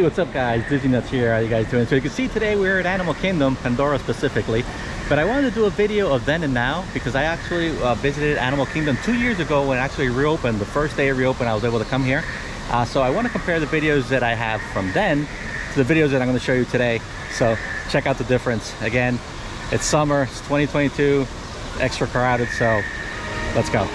Hey, what's up guys? Disney Nuts here. How you guys doing? So you can see today we're at Animal Kingdom, Pandora specifically. But I wanted to do a video of then and now because I actually visited Animal Kingdom 2 years ago when it actually reopened. The first day it reopened, I was able to come here. So I want to compare the videos that I have from then to the videos that I'm going to show you today. So check out the difference. Again, it's summer, it's 2022, extra crowded, so let's go.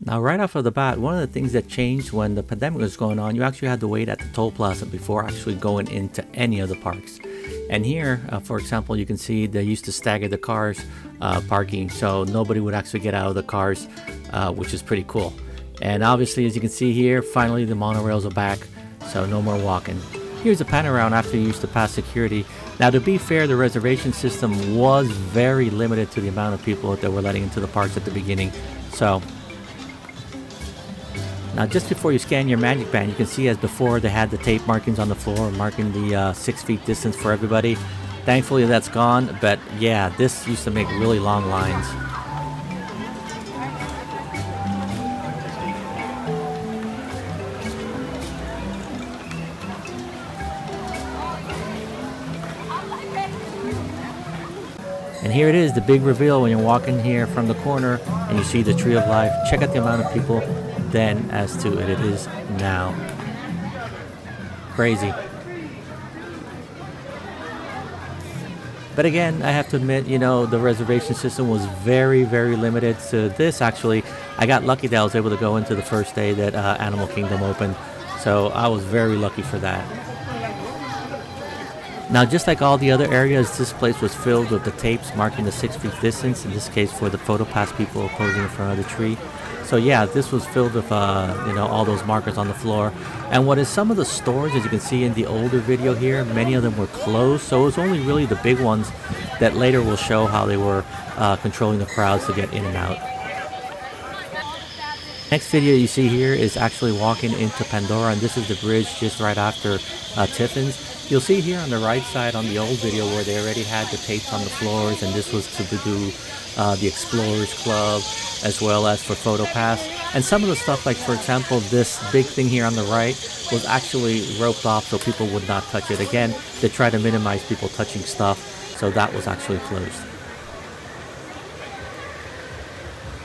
Now, right off of the bat, one of the things that changed when the pandemic was going on, you actually had to wait at the toll plaza before actually going into any of the parks. And here, for example, you can see they used to stagger the cars parking, so nobody would actually get out of the cars, which is pretty cool. And obviously, as you can see here, finally the monorails are back, so no more walking. Here's a pan around after you used to pass security. Now, to be fair, the reservation system was very limited to the amount of people that were letting into the parks at the beginning. So now, just before you scan your Magic Band, you can see as before they had the tape markings on the floor marking the 6 feet distance for everybody. Thankfully that's gone, but yeah, this used to make really long lines. And here it is, the big reveal when you walk in here from the corner and you see the Tree of Life. Check out the amount of people then as to it is now. Crazy. But again, I have to admit, you know, the reservation system was very, very limited to this. Actually, I got lucky that I was able to go into the first day that Animal Kingdom opened. So I was very lucky for that. Now, just like all the other areas, this place was filled with the tapes marking the 6 feet distance, in this case for the photo pass people posing in front of the tree. So yeah, this was filled with, you know, all those markers on the floor. And what is some of the stores, as you can see in the older video here, many of them were closed. So it was only really the big ones that later will show how they were controlling the crowds to get in and out. Next video you see here is actually walking into Pandora, and this is the bridge just right after Tiffin's. You'll see here on the right side on the old video where they already had the tapes on the floors, and this was to do the Explorers Club as well as for Photo Pass. And some of the stuff, like for example this big thing here on the right, was actually roped off so people would not touch it. Again, they try to minimize people touching stuff, so that was actually closed.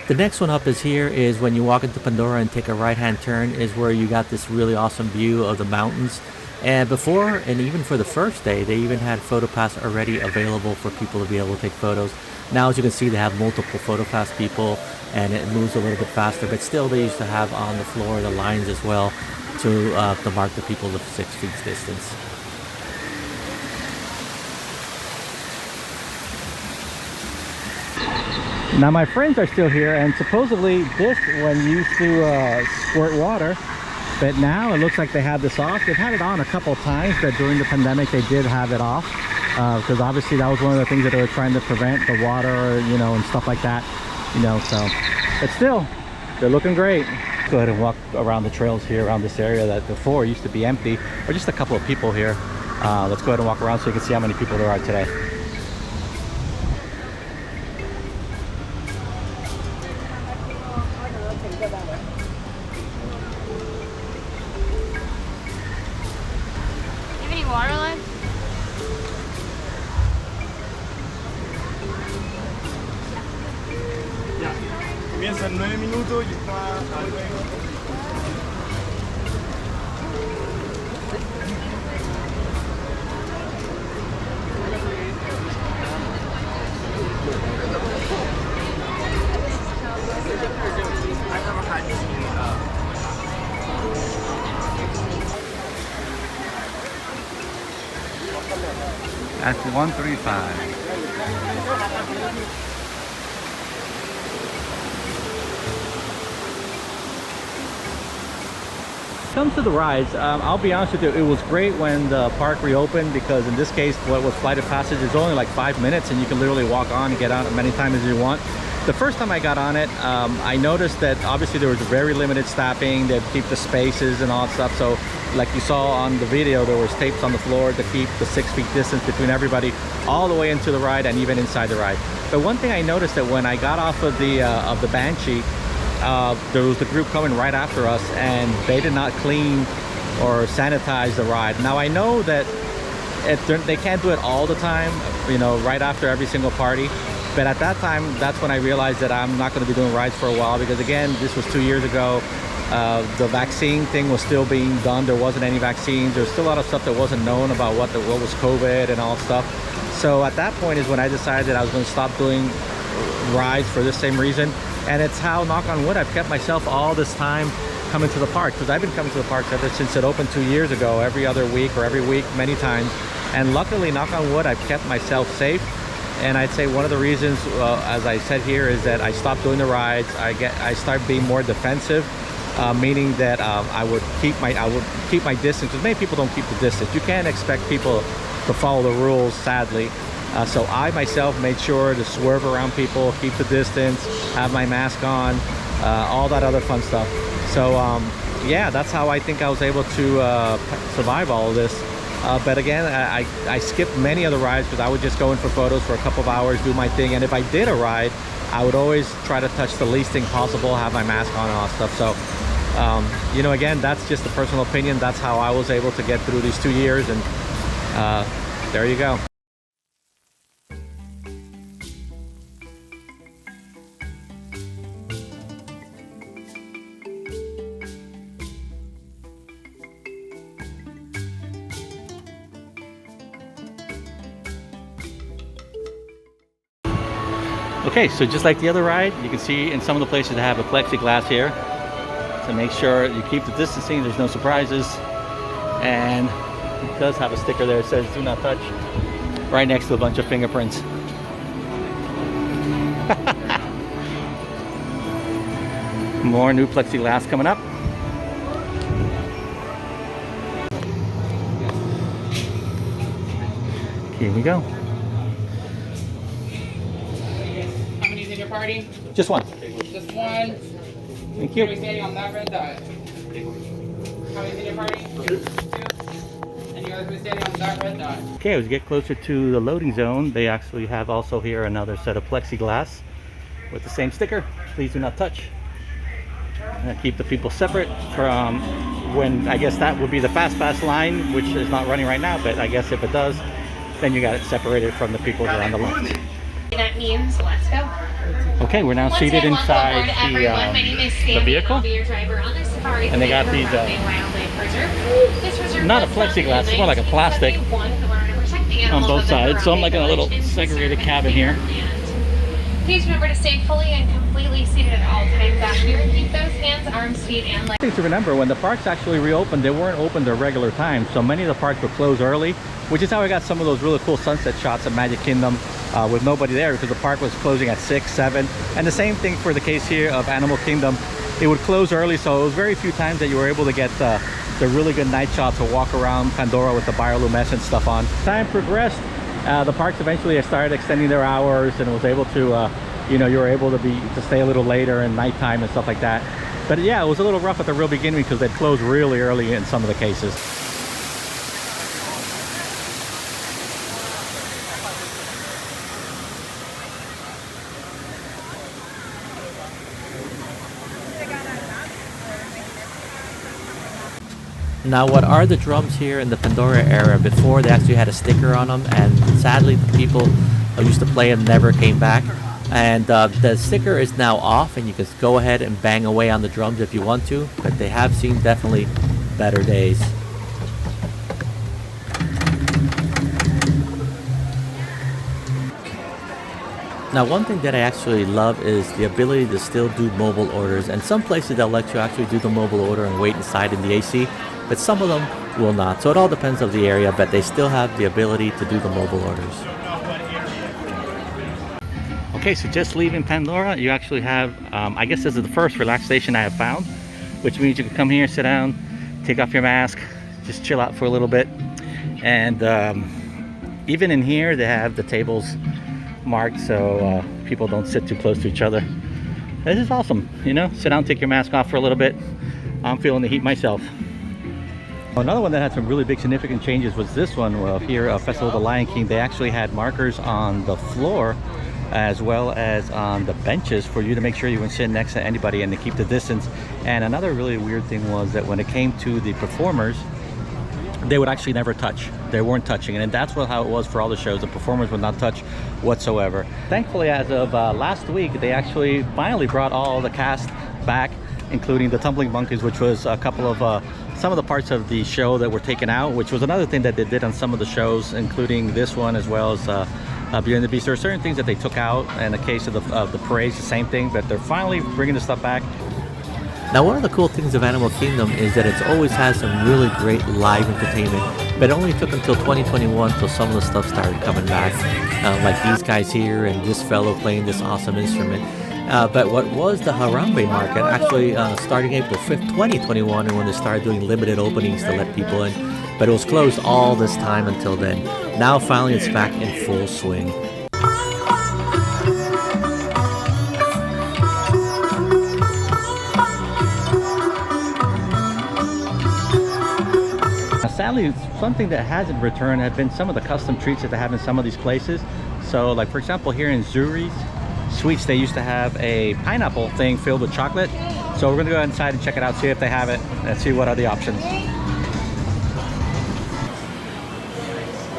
The next one up is here is when you walk into Pandora and take a right hand turn is where you got this really awesome view of the mountains. And before, and even for the first day, they even had PhotoPass already available for people to be able to take photos. Now, as you can see, they have multiple PhotoPass people, and it moves a little bit faster. But still, they used to have on the floor the lines as well to mark the people of 6 feet distance. Now, my friends are still here, and supposedly this one used to squirt water. But now it looks like they have this off. They've had it on a couple times, but during the pandemic they did have it off because obviously that was one of the things that they were trying to prevent, the water, you know, and stuff like that, you know. So, but still, they're looking great. Let's go ahead and walk around the trails here around this area that before used to be empty, or just a couple of people here. Let's go ahead and walk around so you can see how many people there are today. Water line? Ya, comienza en 9 minutos y está a 9 minutos. That's 135. Comes to the rides, I'll be honest with you, it was great when the park reopened because in this case what was Flight of Passage is only like 5 minutes and you can literally walk on and get out as many times as you want. The first time I got on it, I noticed that obviously there was very limited staffing. They'd keep the spaces and all that stuff. So like you saw on the video, there was tapes on the floor to keep the 6 feet distance between everybody all the way into the ride and even inside the ride. But one thing I noticed that when I got off of the Banshee, there was the group coming right after us, and they did not clean or sanitize the ride. Now I know that they can't do it all the time, you know, right after every single party. But at that time, that's when I realized that I'm not going to be doing rides for a while, because again, this was 2 years ago. The vaccine thing was still being done. There wasn't any vaccines. There's still a lot of stuff that wasn't known about what was COVID and all stuff. So at that point is when I decided that I was going to stop doing rides for this same reason. And it's how, knock on wood, I've kept myself all this time coming to the park, because I've been coming to the park ever since it opened 2 years ago, every other week or every week, many times. And luckily, knock on wood, I've kept myself safe. And I'd say one of the reasons, as I said here, is that I stopped doing the rides. I started being more defensive, meaning that I would keep my distance, because many people don't keep the distance. You can't expect people to follow the rules, sadly. So I myself made sure to swerve around people, keep the distance, have my mask on, all that other fun stuff. So yeah, that's how I think I was able to survive all of this. But again, I skipped many of the rides because I would just go in for photos for a couple of hours, do my thing. And if I did a ride, I would always try to touch the least thing possible, have my mask on and all that stuff. So, you know, again, that's just a personal opinion. That's how I was able to get through these 2 years. And there you go. Okay, so just like the other ride, you can see in some of the places they have a plexiglass here to make sure you keep the distancing, there's no surprises. And it does have a sticker there that says do not touch, right next to a bunch of fingerprints. More new plexiglass coming up. Here we go. Party? Just one. Just one. Thank you. Are we standing on that red dot? How many's in your party? Two. And the other who's standing on that red dot? Okay, as we get closer to the loading zone, they actually have also here another set of plexiglass with the same sticker. Please do not touch. Keep the people separate from when, I guess that would be the fast pass line, which is not running right now, but I guess if it does, then you got it separated from the people that are on the left. That means let's go. Okay, we're now seated inside the vehicle, and they got these, not a plexiglass, it's more like a plastic on both sides, so I'm like in a little segregated cabin here. Please remember to stay fully and completely seated at all times back here. Keep those hands, arms, feet, and legs. Thing to remember, when the parks actually reopened, they weren't open their regular time, so many of the parks were closed early, which is how I got some of those really cool sunset shots at Magic Kingdom with nobody there, because the park was closing at 6, 7. And the same thing for the case here of Animal Kingdom. It would close early, so it was very few times that you were able to get the really good night shots to walk around Pandora with the bioluminescent stuff on. Time progressed. The parks eventually started extending their hours, and was able to, you know, you were able to stay a little later in nighttime and stuff like that. But yeah, it was a little rough at the real beginning because they'd closed really early in some of the cases. Now, what are the drums here in the Pandora era? Before, they actually had a sticker on them, and sadly the people who used to play them never came back. And the sticker is now off, and you can go ahead and bang away on the drums if you want to, but they have seen definitely better days. Now, one thing that I actually love is the ability to still do mobile orders, and some places they'll let you actually do the mobile order and wait inside in the AC, but some of them will not. So it all depends on the area, but they still have the ability to do the mobile orders. Okay, so just leaving Pandora, you actually have, I guess this is the first relaxation I have found, which means you can come here, sit down, take off your mask, just chill out for a little bit. And even in here, they have the tables marked, so people don't sit too close to each other. This is awesome, you know, sit down, take your mask off for a little bit. I'm feeling the heat myself. Another one that had some really big significant changes was this one here, Festival of the Lion King. They actually had markers on the floor as well as on the benches for you to make sure you weren't sitting next to anybody and to keep the distance. And another really weird thing was that when it came to the performers, they would actually never touch. They weren't touching, and that's how it was for all the shows. The performers would not touch whatsoever. Thankfully, as of last week, they actually finally brought all the cast back, including the Tumbling Monkeys, which was a couple of some of the parts of the show that were taken out, which was another thing that they did on some of the shows, including this one, as well as Beauty and the Beast. There are certain things that they took out. In the case of the parades, the same thing, but they're finally bringing the stuff back. Now, one of the cool things of Animal Kingdom is that it's always has some really great live entertainment, but it only took until 2021 till some of the stuff started coming back, like these guys here and this fellow playing this awesome instrument. But what was the Harambee Market actually starting April 5th, 2021, and when they started doing limited openings to let people in, but it was closed all this time until then. Now finally it's back in full swing. Sadly, something that hasn't returned have been some of the custom treats that they have in some of these places. So like, for example, here in Zuri's Sweets, they used to have a pineapple thing filled with chocolate. So we're gonna go inside and check it out, see if they have it, and see what are the options.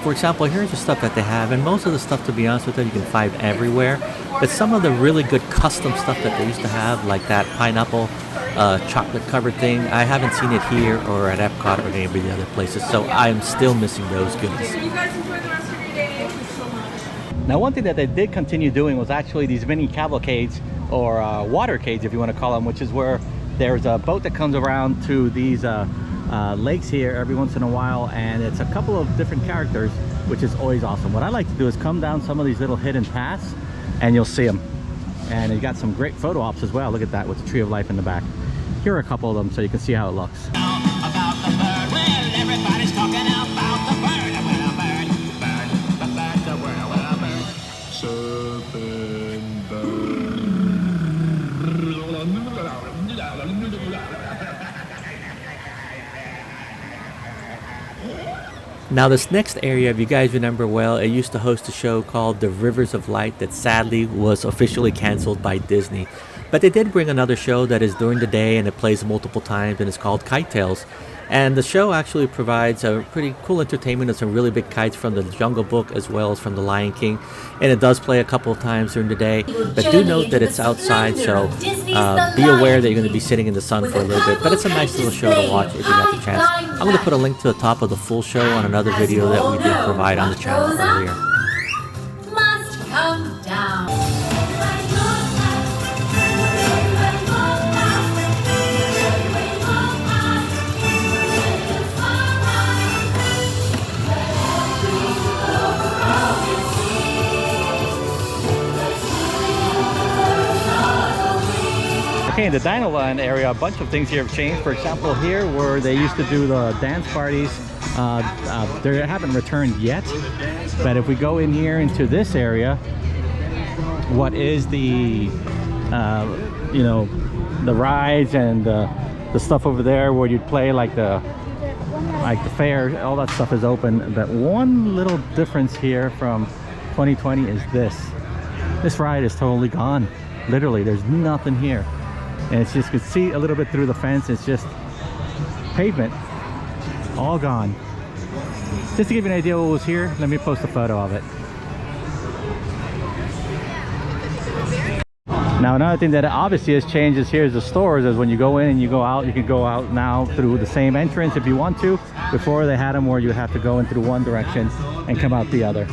For example, here's the stuff that they have, and most of the stuff, to be honest with you, you can find everywhere. But some of the really good custom stuff that they used to have, like that pineapple chocolate covered thing, I haven't seen it here or at Epcot or any of the other places, so I'm still missing those goodies. You guys enjoy the rest of your day. Thank you so much. Now, one thing that they did continue doing was actually these mini cavalcades, or watercades if you want to call them, which is where there's a boat that comes around to these lakes here every once in a while, and it's a couple of different characters, which is always awesome. What I like to do is come down some of these little hidden paths and you'll see them, and you got some great photo ops as well. Look at that with the Tree of Life in the back. Here are a couple of them so you can see how it looks. About the bird, well, everybody's talking about the bird. Well, a bird, bird, the bird, well, a bird. Serpent bird. Now, this next area, if you guys remember well, it used to host a show called The Rivers of Light that sadly was officially canceled by Disney. But they did bring another show that is during the day and it plays multiple times, and it's called Kite Tales. And the show actually provides a pretty cool entertainment of some really big kites from the Jungle Book as well as from the Lion King. And it does play a couple of times during the day. But do note that it's outside, so be aware that you're going to be sitting in the sun for a little bit. But it's a nice little show to watch if you got the chance. I'm going to put a link to the top of the full show on another video that we did provide on the channel earlier. Must come down. Okay, in the Dinoline area, a bunch of things here have changed. For example, here where they used to do the dance parties, they haven't returned yet. But if we go in here into this area, what is the, you know, the rides and the stuff over there where you'd play like the fair, all that stuff is open. But one little difference here from 2020 is this ride is totally gone. Literally, there's nothing here. And it's just, you can see a little bit through the fence, it's just pavement, all gone. Just to give you an idea what was here, let me post a photo of it. Now, another thing that obviously has changed is here's the stores, is when you go in and you go out, you can go out now through the same entrance if you want to. Before, they had them where you have to go in through one direction and come out the other.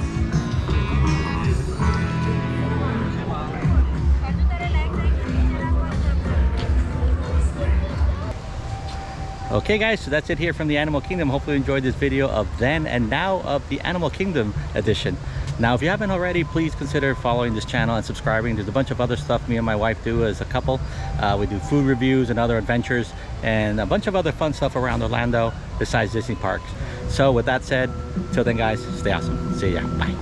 Okay guys, so that's it here from the Animal Kingdom. Hopefully you enjoyed this video of then and now of the Animal Kingdom edition. Now, if you haven't already, please consider following this channel and subscribing. There's a bunch of other stuff me and my wife do as a couple. We do food reviews and other adventures and a bunch of other fun stuff around Orlando besides Disney parks. So with that said, till then guys, stay awesome. See ya, bye.